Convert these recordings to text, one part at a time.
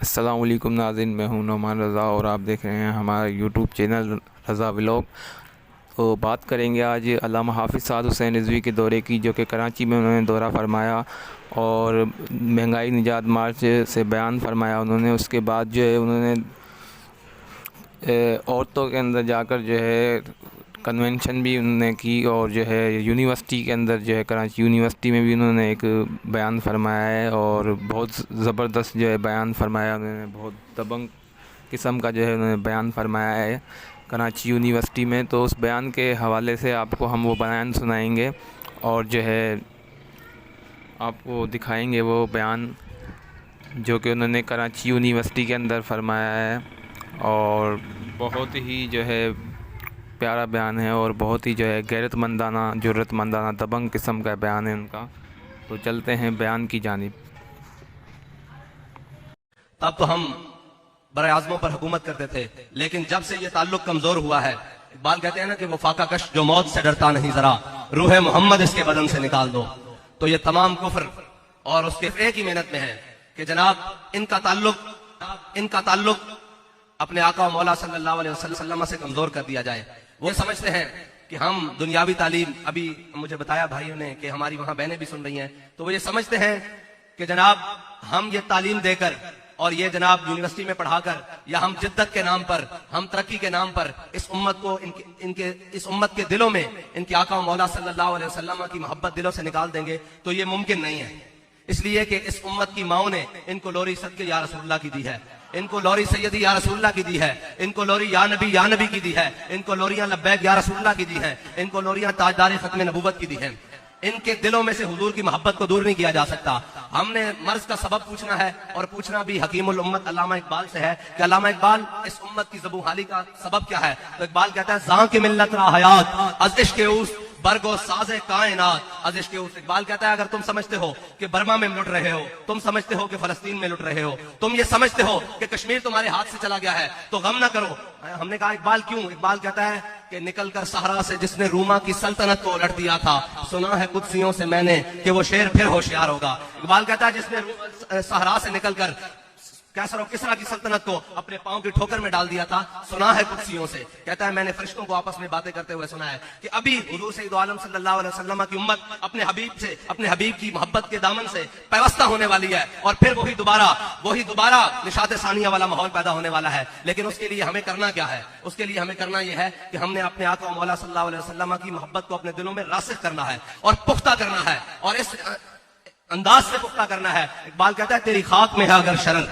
अस्सलाम वालेकुम नाज़रीन, मैं हूं नौमान रज़ा और आप देख रहे हैं हमारा यूट्यूब चैनल रज़ा व्लॉग। तो बात करेंगे आज अल्लामा हाफ़िज़ साद हुसैन रिज़वी के दौरे की, जो कि कराची में उन्होंने दौरा फरमाया और महंगाई निजात मार्च से बयान फरमाया उन्होंने। उसके बाद जो है उन्होंने औरतों के अंदर जाकर जो है कन्वेंशन भी उन्होंने की और जो है यूनिवर्सिटी के अंदर जो है कराची यूनिवर्सिटी में भी उन्होंने एक बयान फरमाया है और बहुत ज़बरदस्त जो है बयान फरमाया उन्होंने। बहुत दबंग किस्म का जो है उन्होंने बयान फरमाया है कराची यूनिवर्सिटी में। तो उस बयान के हवाले से आपको हम वो बयान सुनाएंगे और जो है आपको दिखाएंगे वो बयान जो कि उन्होंने कराची यूनिवर्सिटी के अंदर फरमाया है। और बहुत ही जो है प्यारा बयान है और बहुत ही जो है गैरतमंदाना जुर्रतमंदाना दबंग किस्म का बयान है उनका। तो चलते हैं बयान की जानिब। तब तो हम बड़े आज़मों पर हुकूमत करते थे, लेकिन जब से ये ताल्लुक कमजोर हुआ है, इकबाल कहते हैं ना कि वो फाका कश जो मौत से डरता नहीं, जरा रूह मोहम्मद इसके बदन से निकाल दो। तो ये तमाम कुफ्र और उसके एक ही मेहनत में है कि जनाब इनका ताल्लुक अपने आका और मौला सल्लल्लाहु अलैहि वसल्लम से कमजोर कर दिया जाए। वो समझते हैं कि हम दुनियावी तालीम, अभी मुझे बताया भाइयों ने कि हमारी वहां बहनें भी सुन रही हैं, तो वो ये समझते हैं कि जनाब हम ये तालीम देकर और ये जनाब यूनिवर्सिटी में पढ़ाकर या हम जिद्दत के नाम पर, हम तरक्की के नाम पर इस उम्मत को इस उम्मत के दिलों में इनके आका और मौला सल्लल्लाहु अलैहि वसल्लम की मोहब्बत दिलों से निकाल देंगे, तो ये मुमकिन नहीं है। इसलिए कि इस उम्मत की माओ ने इनको लोरी सदके या रसूलुल्लाह की दी है, इनको लोरी सैयदी या रसूलुल्लाह की दी है, इनको लोरी या नबी की दी है, इनको लोरियां लब्बैक या रसूलुल्लाह की दी है, इनको लोरियां ताजदार खत्म नबूवत की दी है। इनके दिलों में से हुजूर की मोहब्बत को दूर नहीं किया जा सकता। हमने मर्ज का सबब पूछना है और पूछना भी हकीमुल उम्मत अल्लामा इकबाल से है कि अल्लामा इकबाल इस उम्मत की ज़बूहाली का सबब क्या है। तो इकबाल कहता है ज़ां के मिल्लत रा हयात अज़ इश्क़ उस बरगो साज़े कायनात अज़ इश्क़ उस। इकबाल कहता है अगर तुम समझते हो कि बर्मा में लुट रहे हो, तुम समझते हो कि फलस्तीन में लुट रहे हो, तुम ये समझते हो कि कश्मीर तुम्हारे हाथ से चला गया है, तो गम ना करो। हमने कहा इकबाल क्यों? इकबाल कहता है कि निकल कर सहरा से जिसने रूमा की सल्तनत को उलट दिया था, सुना है कुदसियों से मैंने कि वो शेर फिर होशियार होगा। इकबाल कहता है जिसने सहरा से निकलकर कैसर और किसरा की सल्तनत को अपने पांव की ठोकर में डाल दिया था, सुना है कुदसियों से। कहता है मैंने फरिश्तों को आपस में बातें करते हुए सुना है कि अभी हुजूर सैयद आलम सल्लल्लाहु अलैहि वसल्लम की उम्मत अपने हबीब की मोहब्बत के दामन से पैवस्ता होने वाली है और फिर वही दोबारा निशात सानिया वाला माहौल पैदा होने वाला है। लेकिन उसके लिए हमें करना क्या है? उसके लिए हमें करना यह है कि हमने अपने आका और मौला सल्लल्लाहु अलैहि वसल्लम की मोहब्बत को अपने दिलों में रासिख करना है और पुख्ता करना है और इस अंदाज से पुख्ता करना है। इकबाल कहता है तेरी खाक में है अगर शरर,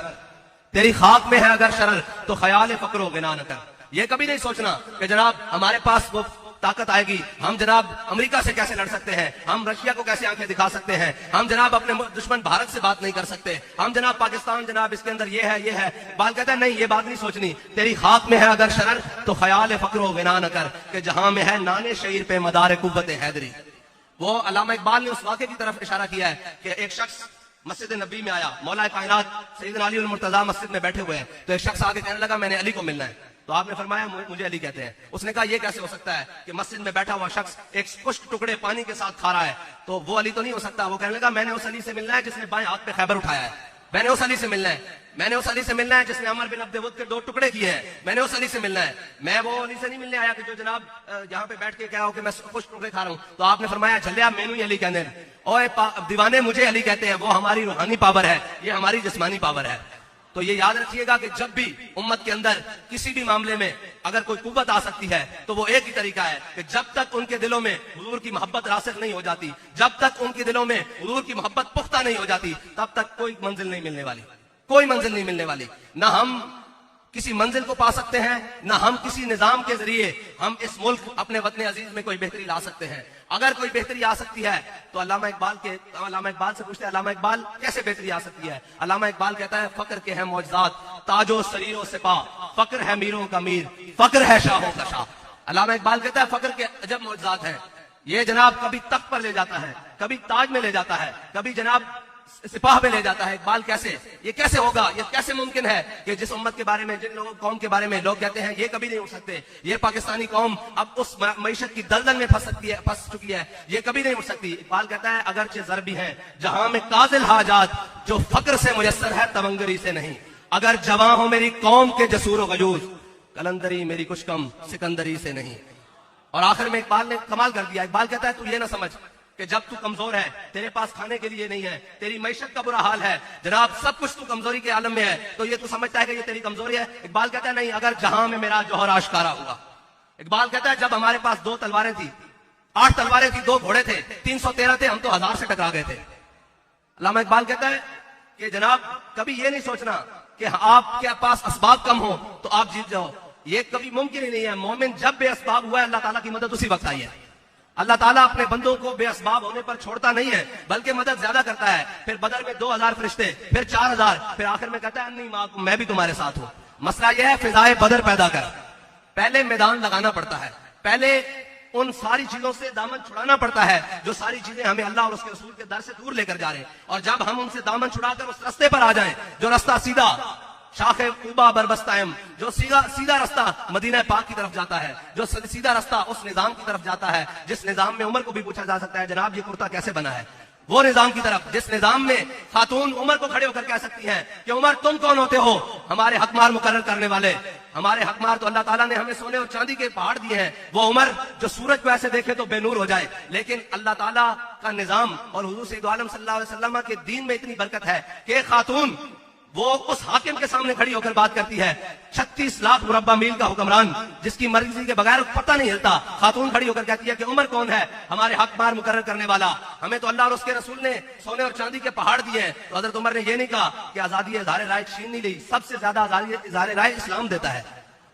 तेरी खाक में है अगर शरर, तो ख्याल फक्र गिना न कर। ये कभी नहीं सोचना कि जनाब हमारे पास वो ताकत आएगी, हम जनाब अमेरिका से कैसे लड़ सकते हैं, हम रशिया को कैसे आंखें दिखा सकते हैं, हम जनाब अपने दुश्मन भारत से बात नहीं कर सकते, हम जनाब पाकिस्तान जनाब इसके अंदर ये है। बाल कहता है नहीं, ये बात नहीं सोचनी। तेरी खाक में है अगर शरर तो ख्याल फक्र गिना न कर, कि जहां में है नाने शहीर पे मदार कुव्वत हैदरी। वो अल्लामा इकबाल ने उस वाक़े की तरफ इशारा किया है कि एक शख्स मस्जिद नबी में आया, मौला कायनात सैयदना अली मुर्तजा मस्जिद में बैठे हुए हैं, तो एक शख्स आके कहने लगा मैंने अली को मिलना है। तो आपने फरमाया मुझे अली कहते हैं। उसने कहा यह कैसे हो सकता है कि मस्जिद में बैठा हुआ शख्स एक कुछ टुकड़े पानी के साथ खा रहा है, तो वो अली तो नहीं हो सकता। वो कहने लगा मैंने उस अली से मिलना है जिसने बाएं हाथ पे खैबर उठाया है, मैंने उस अली से मिलना है, मैंने उस अली से मिलना है जिसने अमर बिन अब्द के 2 टुकड़े किए हैं, मैंने उस अली से मिलना है। मैं वो अली से नहीं मिलने आया कि जो जनाब यहाँ पे बैठ के क्या हो कि मैं कुछ टुकड़े खा रहा हूँ। तो आपने फरमाया झल्लिया मैनू ही अली कहते हैं, और दीवाने मुझे अली कहते हैं। वो हमारी रूहानी पावर है, ये हमारी जिस्मानी पावर है। तो ये याद रखिएगा कि जब भी उम्मत के अंदर किसी भी मामले में अगर कोई कुव्वत आ सकती है तो वो एक ही तरीका है कि जब तक उनके दिलों में हुजूर की मोहब्बत रासिख नहीं हो जाती, जब तक उनके दिलों में हुजूर की मोहब्बत पुख्ता नहीं हो जाती, तब तक कोई मंजिल नहीं मिलने वाली, कोई मंजिल नहीं मिलने वाली। ना हम किसी मंजिल को पा सकते हैं, ना हम किसी निजाम के जरिए हम इस मुल्क अपने वतन अजीज में कोई बेहतरी ला सकते हैं। अगर कोई बेहतरी आ सकती है तो अल्लामा इकबाल से पूछते हैं अल्लामा इकबाल कैसे बेहतरी आ सकती है? अल्लामा इकबाल कहता है फक्र के हैं मौजज़ात ताजो सरीरो सिपा, फक्र है मीरों का मीर, फक्र है शाहों का शाह। अल्लामा इकबाल कहता है फक्र के अजब मौजज़ात हैं, ये जनाब कभी तख्त पर ले जाता है, कभी ताज में ले जाता है, कभी जनाब सिपाह में ले जाता है। इकबाल कैसे, ये कैसे होगा, ये कैसे मुमकिन है कि जिस उम्मत के बारे में, जिन लोगों कौम के बारे में लोग कहते हैं ये कभी नहीं हो सकते, ये पाकिस्तानी कौम अब उस मईशत की दलदल में फंस चुकी है, ये कभी नहीं उठ सकती। इकबाल कहता है अगरचे ज़र भी है जहां में काजिल हाजात, जो फक्र से मुयस्सर है तवंगरी से नहीं। अगर जवां हो मेरी कौम के जसूर गयूज, कलंदरी मेरी कुछ कम सिकंदरी से नहीं। और आखिर में इकबाल ने कमाल कर दिया। इकबाल कहता है तू ये ना समझ कि जब तू कमजोर है, तेरे पास खाने के लिए नहीं है, तेरी मैशत का बुरा हाल है, जनाब सब कुछ तू कमजोरी के आलम में है, तो ये तू समझता है कि ये तेरी कमजोरी है। इकबाल कहता है नहीं, अगर जहां में मेरा जौहर आश्कारा हुआ। इकबाल कहता है जब हमारे पास 2 तलवारें थी, 8 तलवारें थी, 2 घोड़े थे, 313 थे, हम तो 1000 से टकरा गए थे। अल्लामा इकबाल कहता है कि जनाब कभी ये नहीं सोचना कि आपके पास असबाब कम हो तो आप जीत जाओ, ये कभी मुमकिन ही नहीं है। मोमिन जब बेअसबाब हुआ है, अल्लाह ताला की मदद उसी वक्त आई है। अल्लाह ताला अपने बंदों को बेअसबाब होने पर छोड़ता नहीं है, बल्कि मदद ज्यादा करता है। फिर बदर में 2000 फरिश्ते, फिर 4000, फिर आखिर में कहता है नहीं मां मैं भी तुम्हारे साथ हूं। मसला यह है फिजाए बदर पैदा कर, पहले मैदान लगाना पड़ता है, पहले उन सारी चीजों से दामन छुड़ाना पड़ता है जो सारी चीजें हमें अल्लाह और उसके रसूल के दर से दूर लेकर जा रहे हैं। और जब हम उनसे दामन छुड़ाकर उस रास्ते पर आ जाएं जो रास्ता सीधा शाखे कुबा बरबस्तायम, जो सीधा रास्ता मदीना पाक की तरफ जाता है, जो सीधा रास्ता उस निजाम की तरफ जाता है जिस निजाम में उमर को भी पूछा जा सकता है जनाब ये कुर्ता कैसे बना है, वो निजाम की तरफ जिस निजाम में खातून उमर को खड़े होकर कह सकती हैं कि उमर तुम कौन होते हो हमारे हकमार मुकर्रर करने वाले। हमारे हकमार तो अल्लाह ताला ने हमें सोने और चांदी के पहाड़ दिए हैं, वो उमर जो सूरज को ऐसे देखे तो बेनूर हो जाए। लेकिन अल्लाह ताला का निजाम और हुजूर सैयद आलम सल्लल्लाहु अलैहि वसल्लम के दीन में इतनी बरकत है कि खातून वो उस हाकिम के सामने खड़ी होकर बात करती है, 36 लाख मुरब्बा मील का हुक्मरान जिसकी मर्जी के बगैर पता नहीं हिलता, खातून खड़ी होकर कहती है कि उमर कौन है हमारे हकमार मुकर्रर करने वाला। हमें तो अल्लाह और उसके रसूल ने सोने और चांदी के पहाड़ दिए हैं, तो हजरत उमर ने ये नहीं कहा कि आजादी इज़हार राय छीन नहीं ली। सबसे ज्यादा आजादी इज़हार राय इस्लाम देता है,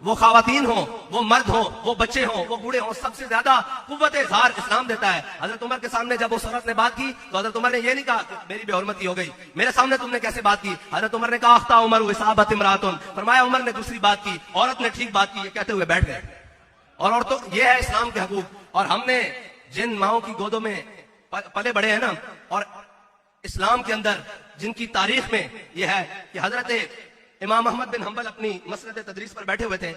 वो खवातीन हो, वो मर्द हो, वो बच्चे हो, वो बूढ़े हो, सबसे ज्यादा कुव्वत इज़हार इस्लाम देता है। हजरत उमर के सामने जब उस औरत ने बात की तो हजरत उमर ने ये नहीं कहा कि मेरी बेहुरमती हो गई, मेरे सामने तुमने कैसे बात की। हजरत उमर ने कहा अख्ता उमर इसाबत इमरातुन, फरमाया उमर ने दूसरी बात की, औरत ने ठीक बात की, ये कहते हुए बैठ गए। और औरतों ये है इस्लाम के हकूक। और हमने जिन माओं की गोदों में पले बड़े हैं ना, और इस्लाम के अंदर जिनकी तारीख में यह है कि हजरत इमाम अहमद बिन हंबल अपनी मसनद तदरीस पर बैठे हुए थे,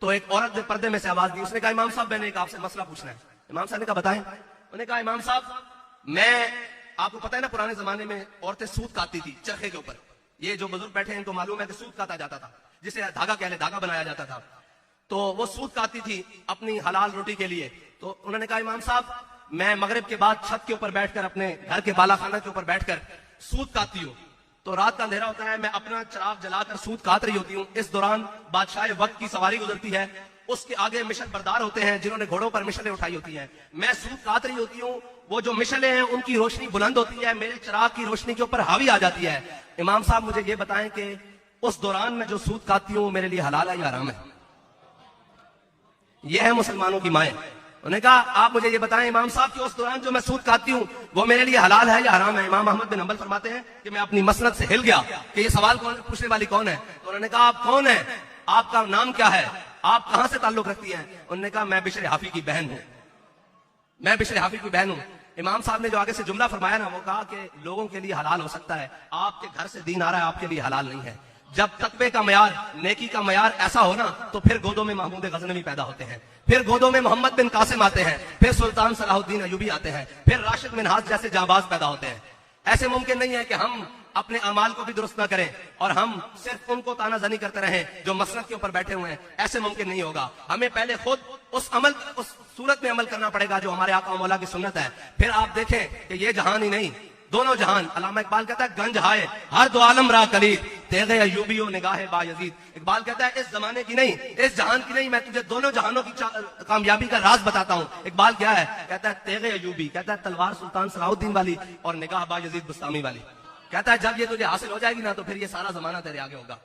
तो एक औरत ने पर्दे में से आवाज दी, उसने कहा इमाम साहब मैंने एक आपसे मसला पूछना है। इमाम साहब ने कहा बताएं। उन्होंने कहा इमाम साहब मैं, आपको पता है ना पुराने जमाने में औरतें सूत काटती थी चरखे के ऊपर, ये जो बुजुर्ग बैठे हैं इनको मालूम है कि सूत काटा जाता था, जिसे धागा कह ले, धागा बनाया जाता था, तो वो सूत काटती थी अपनी हलाल रोटी के लिए। तो उन्होंने कहा इमाम साहब मैं मगरिब के बाद छत के ऊपर बैठकर अपने घर के बालाखाना के ऊपर बैठकर सूत काटती हूँ, तो रात का अंधेरा होता है, मैं अपना चिराग जलाकर सूत काट रही होती हूँ, इस दौरान बादशाह वक्त की सवारी गुजरती है, उसके आगे मिशल बरदार होते हैं जिन्होंने घोड़ों पर मिशलें उठाई होती हैं, मैं सूत काट रही होती हूँ, वो जो मिशलें हैं उनकी रोशनी बुलंद होती है, मेरे चिराग की रोशनी के ऊपर हावी आ जाती है। इमाम साहब मुझे ये बताएं कि उस दौरान में जो सूत काटती हूँ मेरे लिए हलाल है या हराम है? ये है मुसलमानों की माएं। उन्होंने कहा आप मुझे ये बताएं इमाम साहब कि उस दौरान जो मैं सूद काटती हूँ वो मेरे लिए हलाल है या हराम है? इमाम अहमद बिन हंबल फरमाते हैं कि मैं अपनी मसनद से हिल गया कि ये सवाल कौन पूछने वाली कौन है। तो उन्होंने कहा आप कौन है, आपका नाम क्या है, आप कहां से ताल्लुक रखती हैं? उन्होंने कहा मैं बिशर हाफी की बहन हूं, मैं बिशर हाफी की बहन हूं। इमाम साहब ने जो आगे से जुमला फरमाया ना, वो कहा कि लोगों के लिए हलाल हो सकता है, आपके घर से दीन आ रहा है, आपके लिए हलाल नहीं है। जब तकवे का मयार, नेकी का मयार ऐसा हो ना, तो फिर गोदों में महमूद गजनवी पैदा होते हैं, फिर गोदों में मोहम्मद बिन कासिम आते हैं, फिर सुल्तान सलाहुद्दीन अयूबी आते हैं, फिर राशिद मिनहाज जैसे जाबाज पैदा होते हैं। ऐसे मुमकिन नहीं है कि हम अपने अमाल को भी दुरुस्त ना करें और हम सिर्फ उनको तानाजनी करते रहें जो मसनद के ऊपर बैठे हुए हैं। ऐसे मुमकिन नहीं होगा। हमें पहले खुद उस सूरत में अमल करना पड़ेगा जो हमारे आका मौला की सुन्नत है। फिर आप देखें कि ये जहान ही नहीं, दोनों जहान। अल्लामा इकबाल कहता है गंज हाय हर दो आलम रा कली तेगे अयूबियो निगाहे बायजीद। इकबाल कहता है इस जमाने की नहीं, इस जहान की नहीं, मैं तुझे दोनों जहानों की कामयाबी का राज बताता हूँ। इकबाल क्या है? कहता है तेगे अयूबी, कहता है तलवार सुल्तान सलाहुद्दीन वाली और निगाह बायजीद बुस्तामी वाली। कहता है जब ये तुझे हासिल हो जाएगी ना तो फिर ये सारा जमाना तेरे आगे होगा।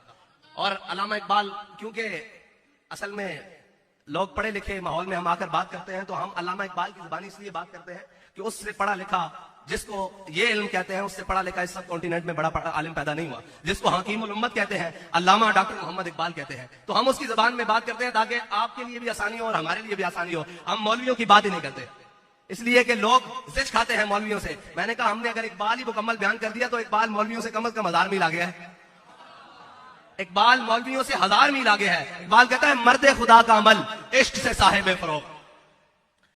और अल्लामा इकबाल, क्योंकि असल में लोग पढ़े लिखे माहौल में हम आकर बात करते हैं तो हम अल्लामा इकबाल की जुबानी इसलिए बात करते हैं कि उससे पढ़ा लिखा, जिसको ये इल्म कहते हैं, उससे पढ़ा लिखा इस सब कॉन्टिनेंट में बड़ा आलिम पैदा नहीं हुआ, जिसको हकीमुल उम्मत कहते हैं, अल्लामा डॉक्टर मोहम्मद इकबाल कहते हैं। तो हम उसकी जुबान में बात करते हैं ताकि आपके लिए भी आसानी हो और हमारे लिए भी आसानी हो। हम मौलवियों की बात ही नहीं करते, इसलिए कि लोग जिच खाते हैं मौलवियों से। मैंने कहा हमने अगर इकबाल ही मुकम्मल बयान कर दिया तो इकबाल मौलवियों से कम 1000 मील आगे है। इकबाल मौलवियों से 1000 मील आगे है। इकबाल कहता है मर्दे खुदा का अमल इश्क से साहिब फरोग।